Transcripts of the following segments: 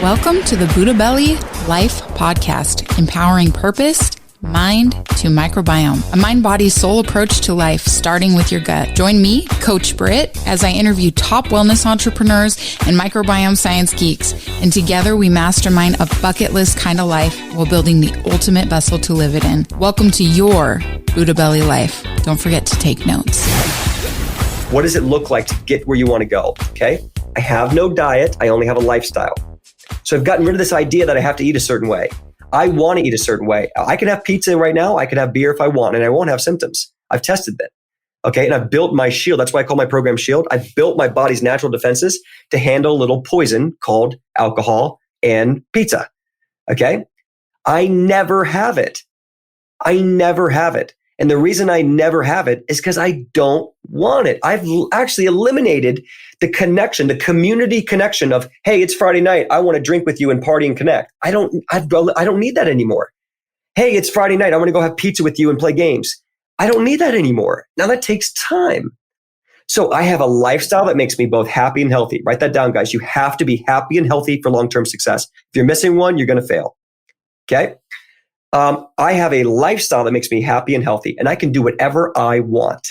Welcome to the Buddha Belly Life Podcast, empowering purpose, mind to microbiome, a mind-body soul approach to life, starting with your gut. Join me, Coach Britt, as I interview top wellness entrepreneurs and microbiome science geeks, and together we mastermind a bucket list kind of life while building the ultimate vessel to live it in. Welcome to your Buddha Belly Life. Don't forget to take notes. What does it look like to get where you want to go? Okay. I have no diet. I only have a lifestyle. So I've gotten rid of this idea that I have to eat a certain way. I want to eat a certain way. I can have pizza right now. I could have beer if I want, and I won't have symptoms. I've tested that. Okay. And I've built my shield. That's why I call my program Shield. I've built my body's natural defenses to handle a little poison called alcohol and pizza. Okay. I never have it. And the reason I never have it is because I don't want it. I've actually eliminated the connection, the community connection of, hey, it's Friday night. I want to drink with you and party and connect. I don't need that anymore. Hey, it's Friday night. I want to go have pizza with you and play games. I don't need that anymore. Now that takes time. So I have a lifestyle that makes me both happy and healthy. Write that down, guys. You have to be happy and healthy for long-term success. If you're missing one, you're going to fail. Okay. I have a lifestyle that makes me happy and healthy, and I can do whatever I want.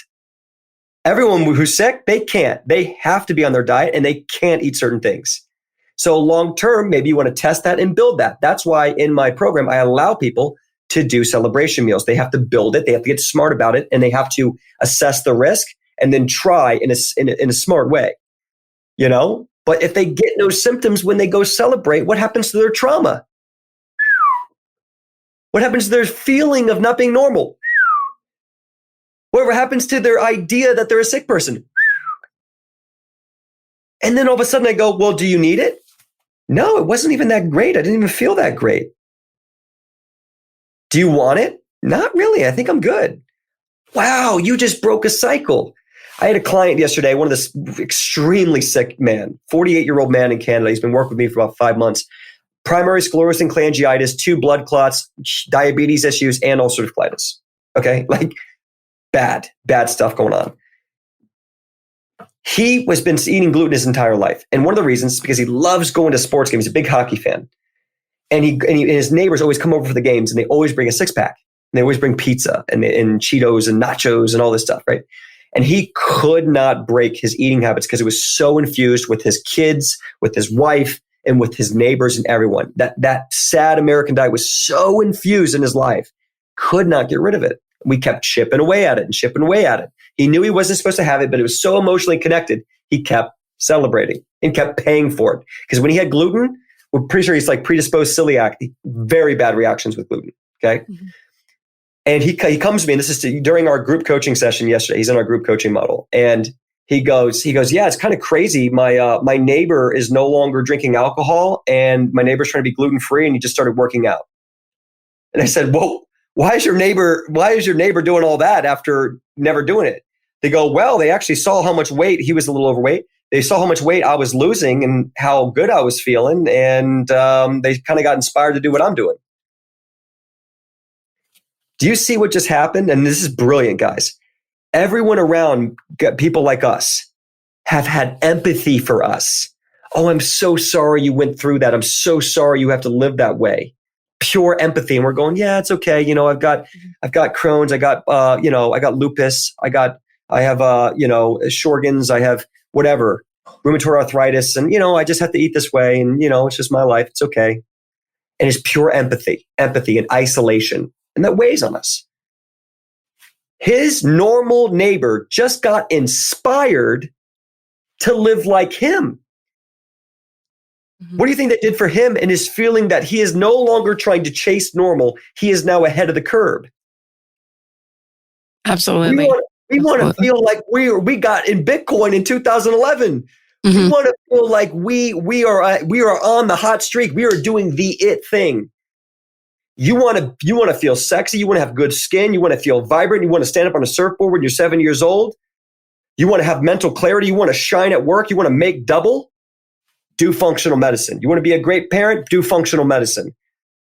Everyone who's sick, they can't. They have to be on their diet, and they can't eat certain things. So long term, maybe you want to test that and build that. That's why in my program, I allow people to do celebration meals. They have to build it. They have to get smart about it, and they have to assess the risk and then try in a smart way. You know? But if they get no symptoms when they go celebrate, what happens to their trauma? What happens to their feeling of not being normal? Whatever happens to their idea that they're a sick person? And then all of a sudden I go, well, do you need it? No, it wasn't even that great. I didn't even feel that great. Do you want it? Not really. I think I'm good. Wow, you just broke a cycle. I had a client yesterday, one of this extremely sick man, 48-year-old man in Canada. He's been working with me for about 5 months. Primary sclerosing and cholangitis, 2 blood clots, diabetes issues, and ulcerative colitis. Okay, like bad stuff going on. He was been eating gluten his entire life, and one of the reasons is because he loves going to sports games. He's a big hockey fan, and his neighbors always come over for the games, and they always bring a 6-pack, and they always bring pizza and Cheetos and nachos and all this stuff, right? And he could not break his eating habits because it was so infused with his kids, with his wife, and with his neighbors and everyone. That sad American diet was so infused in his life, could not get rid of it. We kept chipping away at it. He knew he wasn't supposed to have it, but it was so emotionally connected, he kept celebrating and kept paying for it. Because when he had gluten, we're pretty sure he's like predisposed celiac, very bad reactions with gluten, okay? Mm-hmm. And he comes to me, and this is during our group coaching session yesterday. He's in our group coaching model, and He goes, yeah, it's kind of crazy. My neighbor is no longer drinking alcohol, and my neighbor's trying to be gluten-free, and he just started working out. And I said, well, why is your neighbor doing all that after never doing it? They go, well, they actually saw how much weight, he was a little overweight. They saw how much weight I was losing and how good I was feeling. And they kind of got inspired to do what I'm doing. Do you see what just happened? And this is brilliant, guys. Everyone around, people like us, have had empathy for us. Oh, I'm so sorry you went through that. I'm so sorry you have to live that way. Pure empathy. And we're going, yeah, it's okay. You know, I've got Crohn's. I got lupus. I have Sjorgen's. I have whatever, rheumatoid arthritis. And, I just have to eat this way. And, it's just my life. It's okay. And it's pure empathy and isolation. And that weighs on us. His normal neighbor just got inspired to live like him. Mm-hmm. What do you think that did for him and his feeling that he is no longer trying to chase normal? He is now ahead of the curve. Absolutely. We want to feel like we got in Bitcoin in 2011. Mm-hmm. We want to feel like we are on the hot streak. We are doing the it thing. You want to feel sexy. You want to have good skin. You want to feel vibrant. You want to stand up on a surfboard when you're 7 years old. You want to have mental clarity. You want to shine at work. You want to make double. Do functional medicine. You want to be a great parent. Do functional medicine.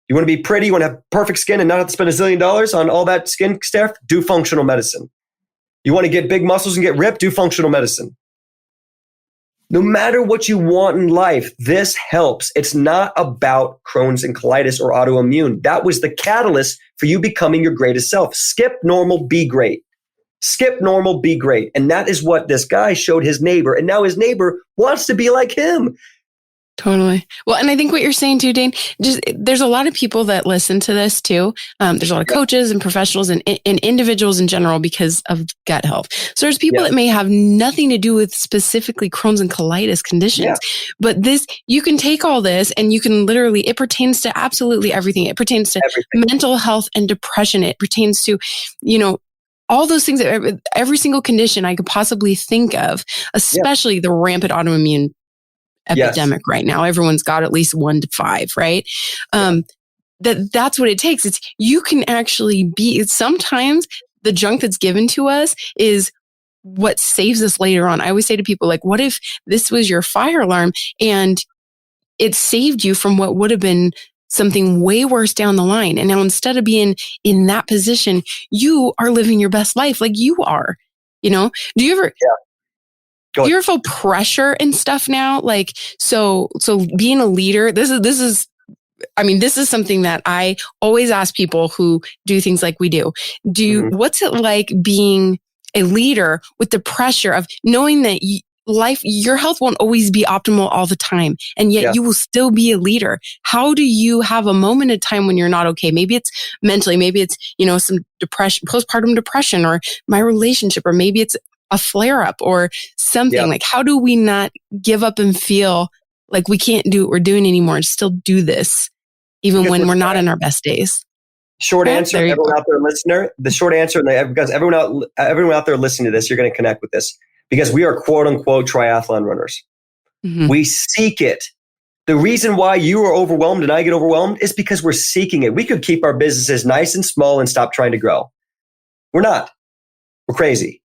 You want to be pretty. You want to have perfect skin and not have to spend $1 zillion on all that skin stuff. Do functional medicine. You want to get big muscles and get ripped. Do functional medicine. No matter what you want in life, this helps. It's not about Crohn's and colitis or autoimmune. That was the catalyst for you becoming your greatest self. Skip normal, be great. Skip normal, be great. And that is what this guy showed his neighbor. And now his neighbor wants to be like him. Totally. Well, and I think what you're saying too, Dane, just there's a lot of people that listen to this too. There's a lot of coaches and professionals and individuals in general because of gut health. So there's people that may have nothing to do with specifically Crohn's and colitis conditions, but this, you can take all this and you can literally, it pertains to absolutely everything. It pertains to mental health and depression. It pertains to, all those things, every single condition I could possibly think of, especially the rampant autoimmune epidemic right now. Everyone's got at least 1 to 5, right? That's what it takes. It's, you can actually sometimes the junk that's given to us is what saves us later on. I always say to people, like, what if this was your fire alarm and it saved you from what would have been something way worse down the line? And now instead of being in that position, you are living your best life like you are, Do you ever... Do you ever feel pressure and stuff now? Like, so being a leader, this is something that I always ask people who do things like we do. What's it like being a leader with the pressure of knowing that your health won't always be optimal all the time, and yet you will still be a leader? How do you have a moment of time when you're not okay? Maybe it's mentally, maybe it's, some depression, postpartum depression, or my relationship, or maybe it's a flare up or something. Like, how do we not give up and feel like we can't do what we're doing anymore and still do this even when we're not in our best days? Short answer, everyone out there listener, the short answer, because everyone out there listening to this, you're going to connect with this, because we are quote unquote triathlon runners. We seek it. The reason why you are overwhelmed and I get overwhelmed is because we're seeking it. We could keep our businesses nice and small and stop trying to grow. We're not. We're crazy.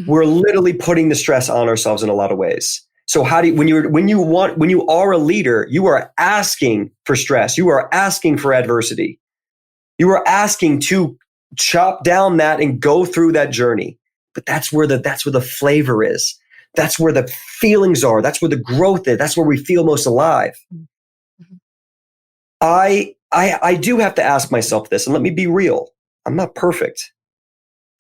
We're literally putting the stress on ourselves in a lot of ways. So how do you, when you are a leader, you are asking for stress. You are asking for adversity. You are asking to chop down that and go through that journey. But that's where the flavor is. That's where the feelings are. That's where the growth is. That's where we feel most alive. I do have to ask myself this, and let me be real. I'm not perfect.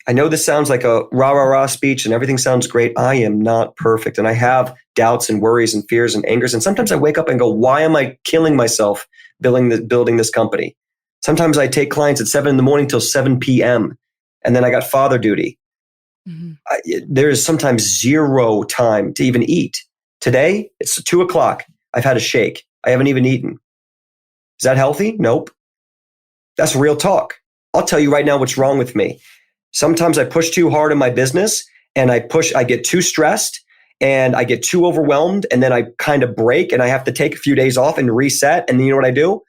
I know this sounds like a rah-rah-rah speech and everything sounds great. I am not perfect. And I have doubts and worries and fears and angers. And sometimes I wake up and go, why am I killing myself building this company? Sometimes I take clients at 7 a.m. till 7 p.m. And then I got father duty. There is sometimes zero time to even eat. Today, it's 2:00. I've had a shake. I haven't even eaten. Is that healthy? Nope. That's real talk. I'll tell you right now what's wrong with me. Sometimes I push too hard in my business and I get too stressed and I get too overwhelmed, and then I kind of break and I have to take a few days off and reset. And then you know what I do?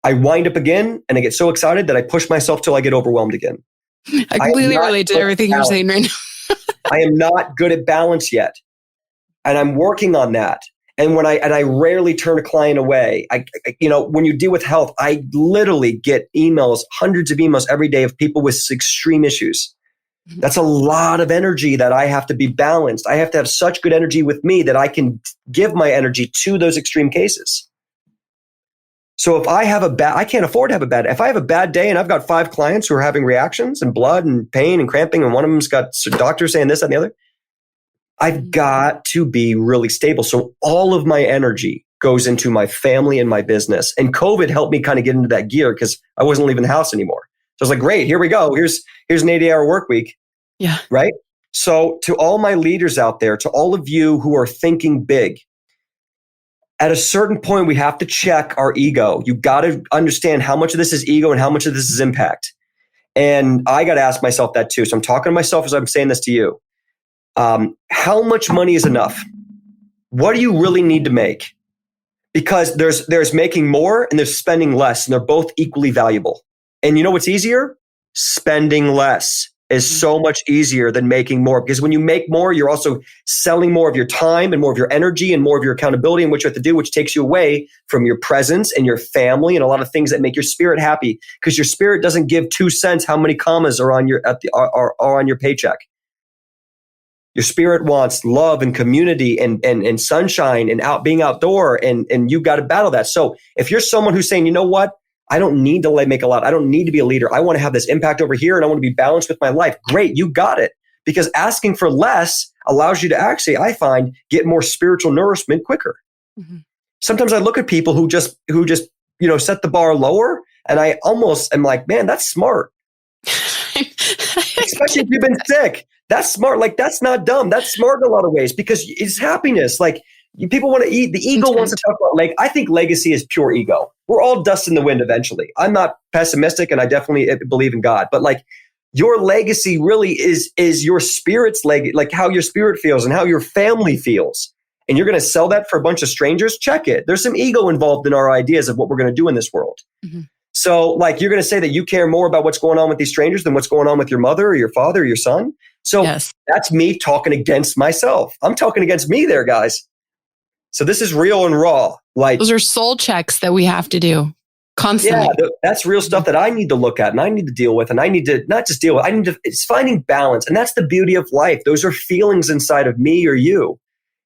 I wind up again and I get so excited that I push myself till I get overwhelmed again. I completely relate to everything you're saying right now. I am not good at balance yet. And I'm working on that. And I rarely turn a client away. When you deal with health, I literally get hundreds of emails every day of people with extreme issues. That's a lot of energy that I have to be balanced. I have to have such good energy with me that I can give my energy to those extreme cases. So if I have I can't afford to have if I have a bad day and I've got 5 clients who are having reactions and blood and pain and cramping, and one of them's got doctors saying this, that, and the other, I've got to be really stable. So all of my energy goes into my family and my business. And COVID helped me kind of get into that gear because I wasn't leaving the house anymore. So I was like, great, here we go. Here's an 80-hour work week. Yeah. Right? So to all my leaders out there, to all of you who are thinking big, at a certain point, we have to check our ego. You got to understand how much of this is ego and how much of this is impact. And I got to ask myself that too. So I'm talking to myself as I'm saying this to you. How much money is enough? What do you really need to make? Because there's making more and there's spending less, and they're both equally valuable. And you know what's easier? Spending less is so much easier than making more, because when you make more, you're also selling more of your time and more of your energy and more of your accountability and what you have to do, which takes you away from your presence and your family and a lot of things that make your spirit happy, because your spirit doesn't give 2 cents how many commas are on your paycheck. Your spirit wants love and community and sunshine and being outdoor, and you've got to battle that. So if you're someone who's saying, you know what, I don't need to make a lot. I don't need to be a leader. I want to have this impact over here and I want to be balanced with my life. Great, you got it. Because asking for less allows you to actually, I find, get more spiritual nourishment quicker. Mm-hmm. Sometimes I look at people who just set the bar lower, and I almost am like, man, that's smart. Especially if you've been sick. That's smart. Like, that's not dumb. That's smart in a lot of ways because it's happiness. Like, people want to eat. The ego wants to talk about, like, I think legacy is pure ego. We're all dust in the wind eventually. I'm not pessimistic, and I definitely believe in God. But like, your legacy really is your spirit's legacy, like how your spirit feels and how your family feels. And you're going to sell that for a bunch of strangers? Check it. There's some ego involved in our ideas of what we're going to do in this world. Mm-hmm. So like, you're going to say that you care more about what's going on with these strangers than what's going on with your mother or your father or your son. So That's me talking against myself. I'm talking against me there, guys. So this is real and raw. Like, those are soul checks that we have to do constantly. Yeah, that's real stuff that I need to look at and I need to deal with. And I need to not just deal with, it's finding balance. And that's the beauty of life. Those are feelings inside of me or you.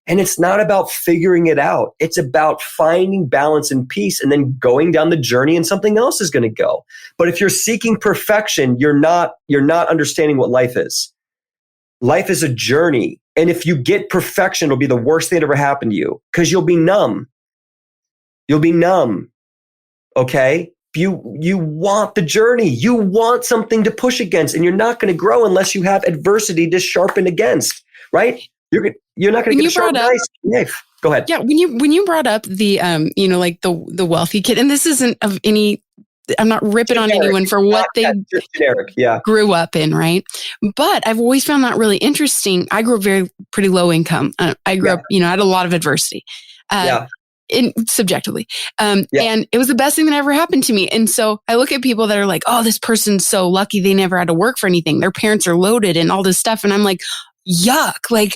And it's not about figuring it out. It's about finding balance and peace and then going down the journey and something else is going to go. But if you're seeking perfection, you're not understanding what life is. Life is a journey. And if you get perfection, it'll be the worst thing that ever happened to you because you'll be numb. You'll be numb. Okay? You want the journey. You want something to push against, and you're not going to grow unless you have adversity to sharpen against, right? You're not going to get a sharp knife. Go ahead. Yeah, when you brought up the like the wealthy kid, and this isn't of any, I'm not ripping on anyone for what they grew up in, right? But I've always found that really interesting. I grew up pretty low income. I grew up, I had a lot of adversity. Subjectively. And it was the best thing that ever happened to me. And so I look at people that are like, oh, this person's so lucky they never had to work for anything. Their parents are loaded and all this stuff. And I'm like, yuck. Like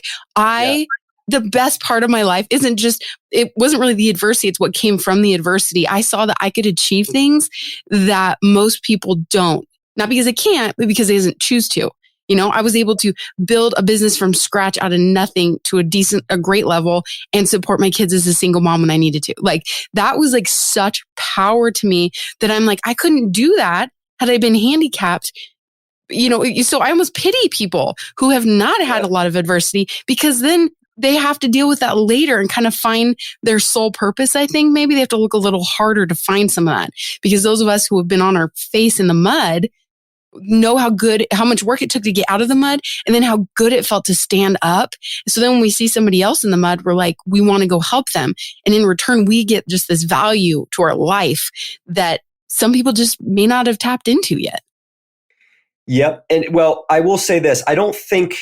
the best part of my life it wasn't really the adversity. It's what came from the adversity. I saw that I could achieve things that most people don't, not because they can't, but because they doesn't choose to. I was able to build a business from scratch out of nothing to a great level and support my kids as a single mom when I needed to. Like, that was like such power to me that I'm like, I couldn't do that had I been handicapped. So I almost pity people who have not had a lot of adversity because then they have to deal with that later and kind of find their sole purpose. I think maybe they have to look a little harder to find some of that because those of us who have been on our face in the mud know how much work it took to get out of the mud and then how good it felt to stand up. So then when we see somebody else in the mud, we're like, we want to go help them. And in return, we get just this value to our life that some people just may not have tapped into yet. Yep. And well, I will say this. I don't think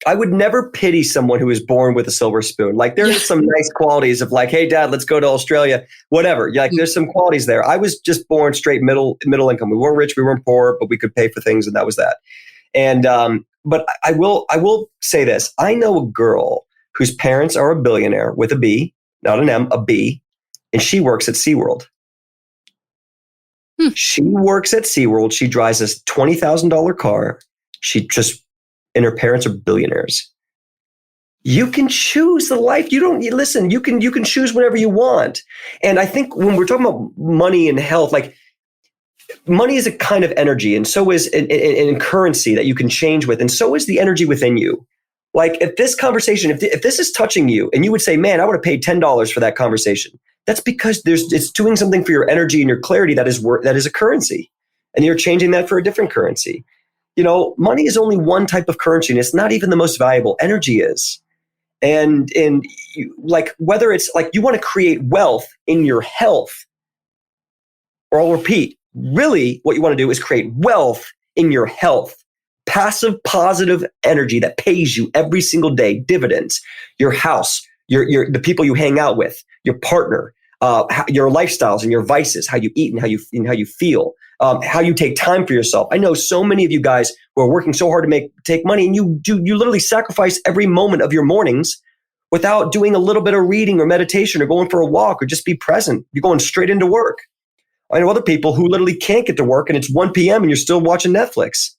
I would never pity someone who was born with a silver spoon. Like, there's some nice qualities of like, hey, Dad, let's go to Australia, whatever. Like, there's some qualities there. I was just born straight middle income. We weren't rich, we weren't poor, but we could pay for things, and that was that. And but I will say this. I know a girl whose parents are a billionaire with a B, not an M, a B, and she works at SeaWorld. She works at SeaWorld. She drives this $20,000 car. And her parents are billionaires. You can choose the life. You can choose whatever you want. And I think when we're talking about money and health, like, money is a kind of energy, and so is in currency that you can change with, and so is the energy within you. Like, if this conversation, if this is touching you, and you would say, man, I would have paid $10 for that conversation. That's because it's doing something for your energy and your clarity that is a currency, and you're changing that for a different currency. Money is only one type of currency, and it's not even the most valuable. Energy is. And like, whether it's like you want to create wealth in your health, or I'll repeat, really what you want to do is create wealth in your health. Passive, positive energy that pays you every single day, dividends, your house, the people you hang out with, your partner, your lifestyles and your vices, how you eat and how you feel. How you take time for yourself. I know so many of you guys who are working so hard to take money, and you literally sacrifice every moment of your mornings without doing a little bit of reading or meditation or going for a walk or just be present. You're going straight into work. I know other people who literally can't get to work and it's 1 p.m. and you're still watching Netflix.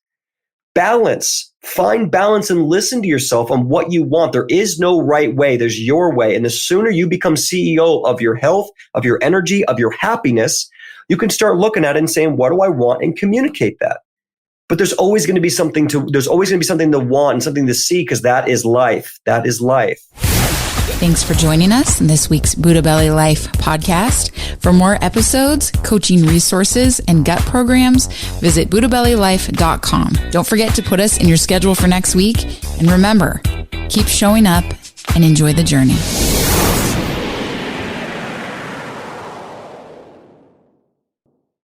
balance. Find balance and listen to yourself on what you want. There is no right way. There's your way. And the sooner you become CEO of your health, of your energy, of your happiness, you can start looking at it and saying, what do I want? And communicate that. But there's always going to be something to want and something to see, because that is life. That is life. Thanks for joining us in this week's Buddha Belly Life podcast. For more episodes, coaching resources, and gut programs, visit buddhabellylife.com. Don't forget to put us in your schedule for next week. And remember, keep showing up and enjoy the journey.